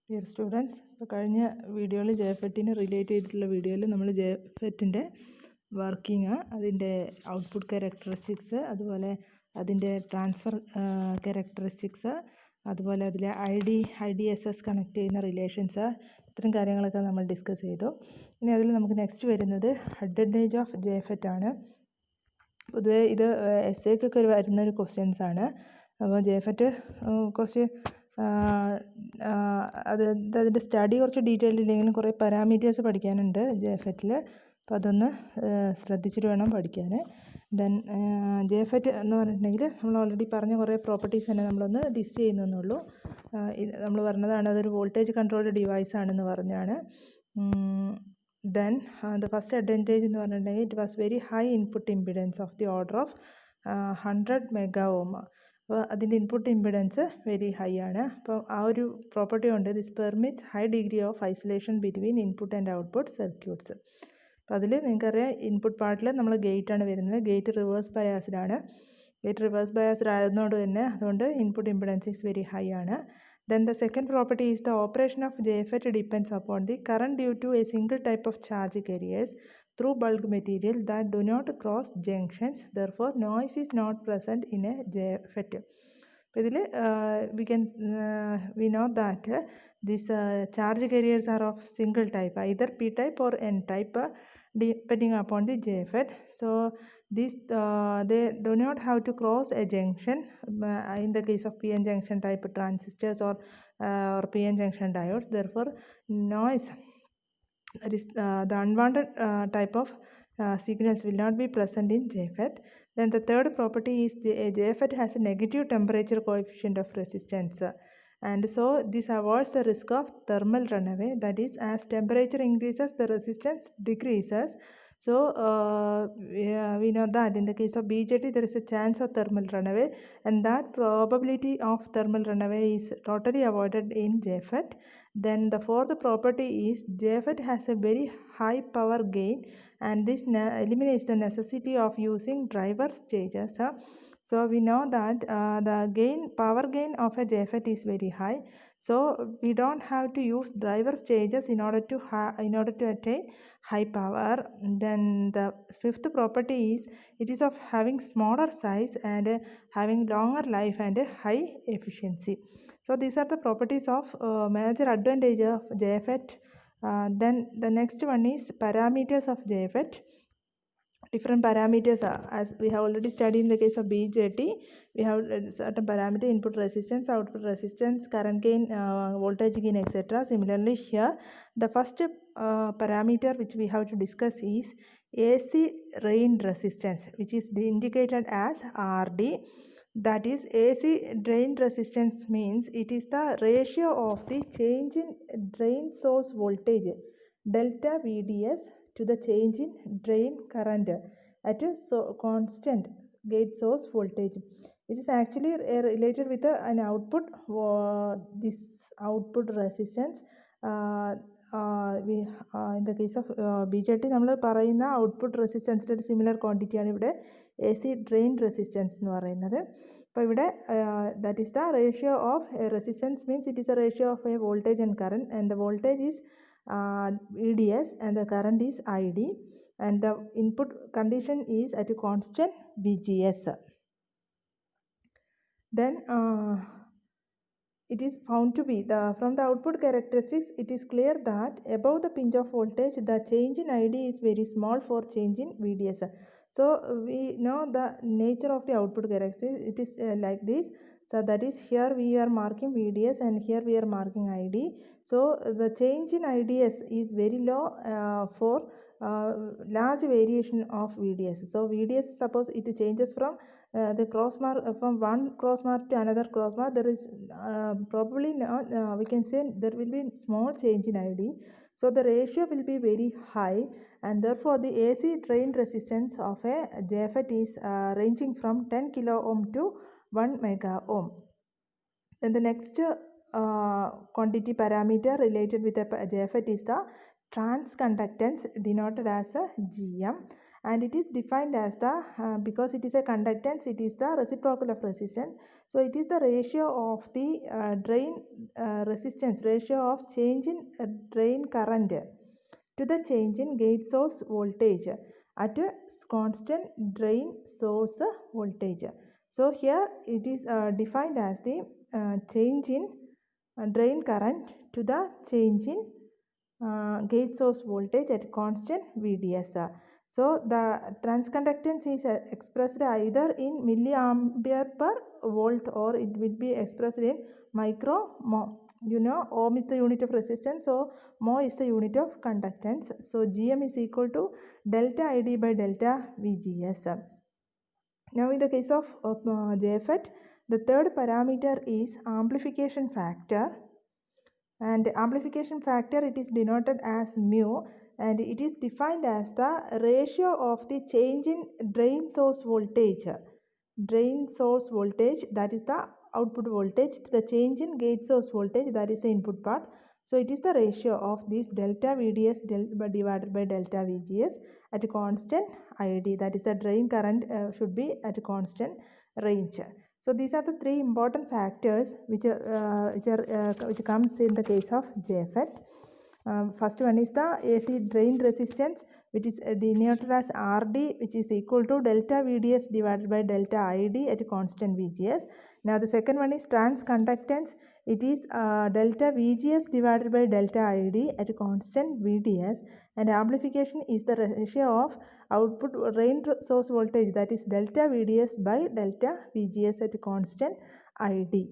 Dear students, ഇപ്പോൾ കഴിഞ്ഞ വീഡിയോയിൽ ജെഫെറ്റിന് റിലേറ്റ് ചെയ്തിട്ടുള്ള വീഡിയോയിൽ നമ്മൾ ജെഫെറ്റിൻ്റെ വർക്കിംഗ്, അതിൻ്റെ ഔട്ട്പുട്ട് ക്യാരക്ടറിസ്റ്റിക്സ്, അതുപോലെ അതിൻ്റെ ട്രാൻസ്ഫർ ക്യാരക്ടറിസ്റ്റിക്സ്, അതുപോലെ അതിലെ I D S S connect ചെയ്യുന്ന റിലേഷൻസ്, ഇത്തരം കാര്യങ്ങളൊക്കെ നമ്മൾ ഡിസ്കസ് ചെയ്തു. ഇനി അതിൽ നമുക്ക് നെക്സ്റ്റ് വരുന്നത് അഡ്വാൻറ്റേജ് ഓഫ് ജെഫെറ്റ് ആണ്. പൊതുവേ ഇത് എസ് എക്കൊക്കെ വരുന്നൊരു ക്വസ്റ്റ്യൻസ് ആണ്. അപ്പോൾ ജെഫെറ്റ് കുറച്ച് അതിൻ്റെ സ്റ്റഡി കുറച്ച് ഡീറ്റെയിൽഡ് ഇല്ലെങ്കിലും കുറേ പാരാമീറ്റേഴ്സ് പഠിക്കാനുണ്ട് ജെഫെറ്റിൽ. അപ്പോൾ അതൊന്ന് ശ്രദ്ധിച്ചിട്ട് വേണം പഠിക്കാൻ. ദെൻ ജെഫെറ്റ് എന്ന് പറഞ്ഞിട്ടുണ്ടെങ്കിൽ നമ്മൾ ഓൾറെഡി പറഞ്ഞ കുറേ പ്രോപ്പർട്ടീസ് തന്നെ നമ്മളൊന്ന് ലിസ്റ്റ് ചെയ്യുന്നതെന്നുള്ളൂ. നമ്മൾ പറഞ്ഞതാണ് അതൊരു വോൾട്ടേജ് കൺട്രോൾഡ് ഡിവൈസ് ആണെന്ന് പറഞ്ഞാണ്. ദെൻ ദ ഫസ്റ്റ് അഡ്വാൻറ്റേജ് എന്ന് പറഞ്ഞിട്ടുണ്ടെങ്കിൽ it was very high input impedance of the order of 100 mega ohm. അപ്പോൾ അതിൻ്റെ ഇൻപുട്ട് ഇമ്പിഡൻസ് വെരി ഹൈ ആണ്. അപ്പോൾ ആ ഒരു പ്രോപ്പർട്ടി ഉണ്ട്, this permits high degree of isolation between input and output circuits. അപ്പോൾ അതിൽ നിങ്ങൾക്കറിയാം ഇൻപുട്ട് പാർട്ടിൽ നമ്മൾ ഗേറ്റാണ് വരുന്നത്. ഗേറ്റ് റിവേഴ്സ് ബയാസ്ഡാണ്. ഗേറ്റ് റിവേഴ്സ് ബയാസ്ഡ് ആയതുകൊണ്ട് തന്നെ അതുകൊണ്ട് input impedance is very high ആണ്. Then the second property is the operation of JFET depends upon the current due to a single type of charge carriers through bulk material that do not cross junctions. Therefore, noise is not present in a JFET. ഇതിൽ we know that these charge carriers are of single type, either P type or N type, depending upon the JFET. So these they do not have to cross a junction in the case of PN junction type transistors or PN junction diodes. Therefore, noise, that is the unwanted type of signals will not be present in JFET. Then the third property is JFET has a negative temperature coefficient of resistance, and so this avoids the risk of thermal runaway. That is, as temperature increases, the resistance decreases. So we know that in the case of BJT there is a chance of thermal runaway, and that probability of thermal runaway is totally avoided in JFET. Then the fourth property is JFET has a very high power gain, and this eliminates the necessity of using driver stages. So we know that the power gain of a JFET is very high, so we don't have to use driver stages in order to attain high power. Then the fifth property is it is of having smaller size and having longer life and high efficiency. So these are the properties of major advantage of JFET. Then the next one is parameters of JFET. Different parameters as we have already studied in the case of BJT. We have certain parameter: input resistance, output resistance, current gain, voltage gain, etc. Similarly here, the first parameter which we have to discuss is AC drain resistance, which is indicated as RD. That is, AC drain resistance means it is the ratio of the change in drain source voltage delta VDS to the change in drain current at a constant gate source voltage. It is actually related with an output, this output resistance. In the case of BJT നമ്മൾ പറയുന്ന output റെസിസ്റ്റൻസിൻ്റെ ഒരു similar ക്വാണ്ടിറ്റിയാണ് ഇവിടെ AC drain resistance എന്ന് പറയുന്നത്. അപ്പോൾ ഇവിടെ that is the ratio of resistance, means it is a ratio of a voltage and current, and the voltage is VDS and the current is ID, and the input condition is at a constant VGS. Then it is found to be from the output characteristics, it is clear that above the pinch of voltage the change in ID is very small for change in VDS. So we know the nature of the output characteristics. It is like this. So that is, here we are marking VDS and here we are marking ID. So the change in IDS is very low for large variation of VDS. So VDS, suppose it changes from the cross mark, from one cross mark to another cross mark, there is probably not, we can say there will be small change in ID. So the ratio will be very high, and therefore the AC drain resistance of a JFET is ranging from 10 kilo ohm to 1 mega ohm. Then the next quantity parameter related with the JFET is the transconductance, denoted as a GM, and it is defined as the because it is a conductance, it is the reciprocal of resistance. So it is the ratio of the drain resistance, ratio of change in drain current to the change in gate source voltage at a constant drain source voltage. So here it is defined as the change in drain current to the change in gate source voltage at constant VDS. So the transconductance is expressed either in milliampere per volt, or it will be expressed in micro mho. You know, ohm is the unit of resistance, so mho is the unit of conductance. So Gm is equal to delta ID by delta VGS. Now in the case of JFET, the third parameter is amplification factor, and amplification factor, it is denoted as mu, and it is defined as the ratio of the change in drain source voltage, that is the output voltage, to the change in gate source voltage, that is the input part. So it is the ratio of this delta VDS divided by delta VGS at a constant ID, that is the drain current should be at a constant range. So these are the three important factors which comes in the case of JFET. First one is the AC drain resistance, which is denoted as RD, which is equal to delta VDS divided by delta ID at a constant VGS. Now the second one is transconductance. It is delta VGS divided by delta ID at a constant VDS, and amplification is the ratio of output drain source voltage, that is delta VDS by delta VGS at a constant ID.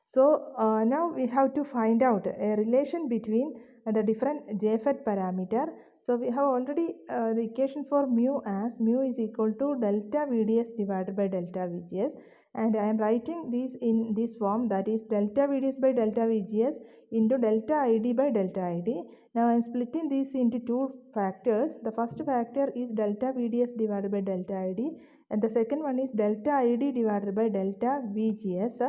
So now we have to find out a relation between the different JFET parameter. So we have already the equation for mu as mu is equal to delta VDS divided by delta VGS, and I am writing this in this form, that is delta VDS by delta VGS into delta ID by delta ID. Now I am splitting this into two factors. The first factor is delta VDS divided by delta ID, and the second one is delta ID divided by delta VGS.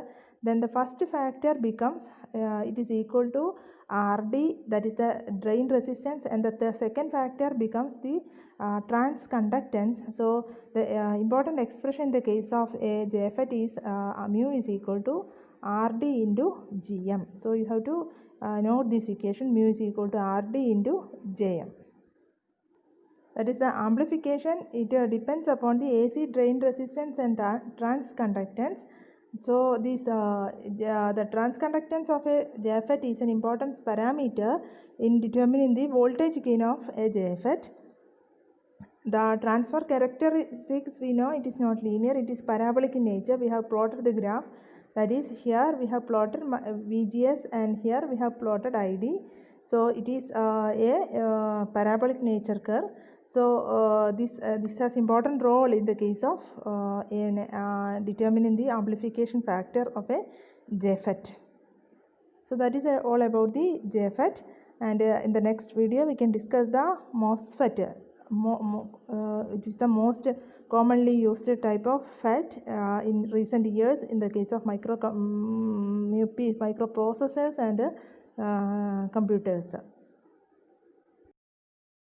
Then the first factor becomes it is equal to RD, that is the drain resistance, and the second factor becomes the transconductance. So the important expression in the case of a JFET is mu is equal to RD into Gm. So you have to note this equation, mu is equal to RD into Jm. That is the amplification. It depends upon the AC drain resistance and transconductance. So this the transconductance of a JFET is an important parameter in determining the voltage gain of a JFET. The transfer characteristics, we know it is not linear, it is parabolic in nature. We have plotted the graph, that is here we have plotted VGS and here we have plotted ID. So it is a parabolic nature curve. So this has important role in the case of in determining the amplification factor of a JFET. So that is all about the JFET, and in the next video we can discuss the MOSFET. It is the most commonly used type of FET in recent years in the case of microprocessors and computers.